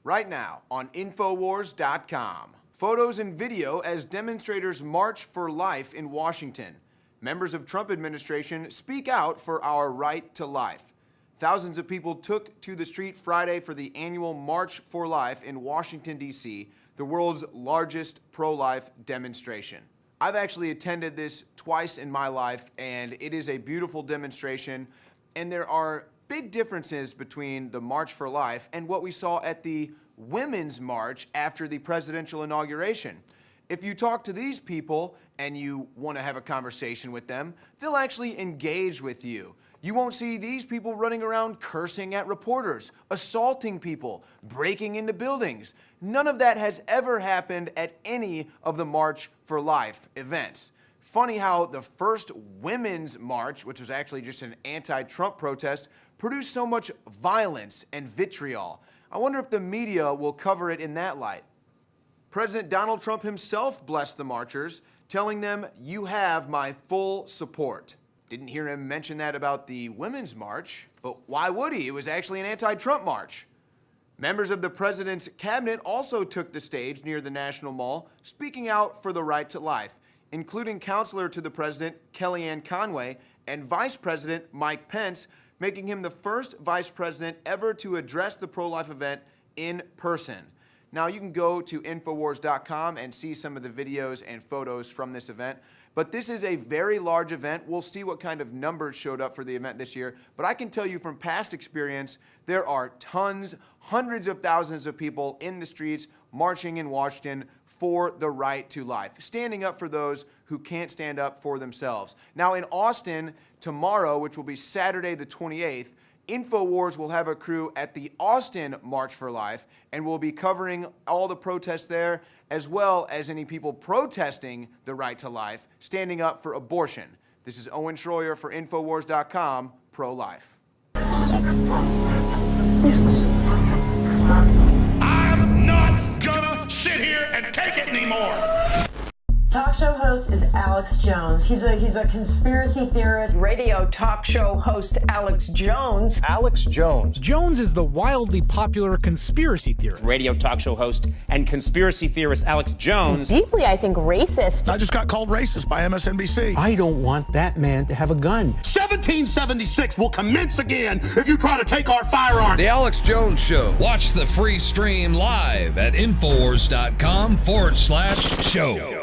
right now on Infowars.com. Photos and video as demonstrators march for life in Washington. Members of Trump administration speak out for our right to life. Thousands of people took to the street Friday for the annual March for Life in Washington, D.C., the world's largest pro-life demonstration. I've actually attended this twice in my life, and it is a beautiful demonstration, and there are big differences between the March for Life and what we saw at the Women's March after the presidential inauguration. If you talk to these people and you want to have a conversation with them, they'll actually engage with you. You won't see these people running around cursing at reporters, assaulting people, breaking into buildings. None of that has ever happened at any of the March for Life events. Funny how the first Women's March, which was actually just an anti-Trump protest, produced so much violence and vitriol. I wonder if the media will cover it in that light. President Donald Trump himself blessed the marchers, telling them, "You have my full support." Didn't hear him mention that about the Women's March, but why would he? It was actually an anti-Trump march. Members of the president's cabinet also took the stage near the National Mall, speaking out for the right to life, including counselor to the president, Kellyanne Conway, and Vice President Mike Pence, making him the first vice president ever to address the pro-life event in person. Now, you can go to Infowars.com and see some of the videos and photos from this event. But this is a very large event. We'll see what kind of numbers showed up for the event this year. But I can tell you from past experience, there are tons, hundreds of thousands of people in the streets marching in Washington for the right to life, standing up for those who can't stand up for themselves. Now, in Austin, tomorrow, which will be Saturday the 28th, Infowars will have a crew at the Austin March for Life, and we'll be covering all the protests there, as well as any people protesting the right to life, standing up for abortion. This is Owen Schroyer for Infowars.com, pro-life. I'm not gonna sit here and take it anymore. Talk show host is Alex Jones. He's a conspiracy theorist. Radio talk show host Alex Jones. Alex Jones. Jones is the wildly popular conspiracy theorist. Radio talk show host and conspiracy theorist Alex Jones. Deeply, I think, racist. I just got called racist by MSNBC. I don't want that man to have a gun. 1776 will commence again if you try to take our firearms. The Alex Jones Show. Watch the free stream live at Infowars.com/show.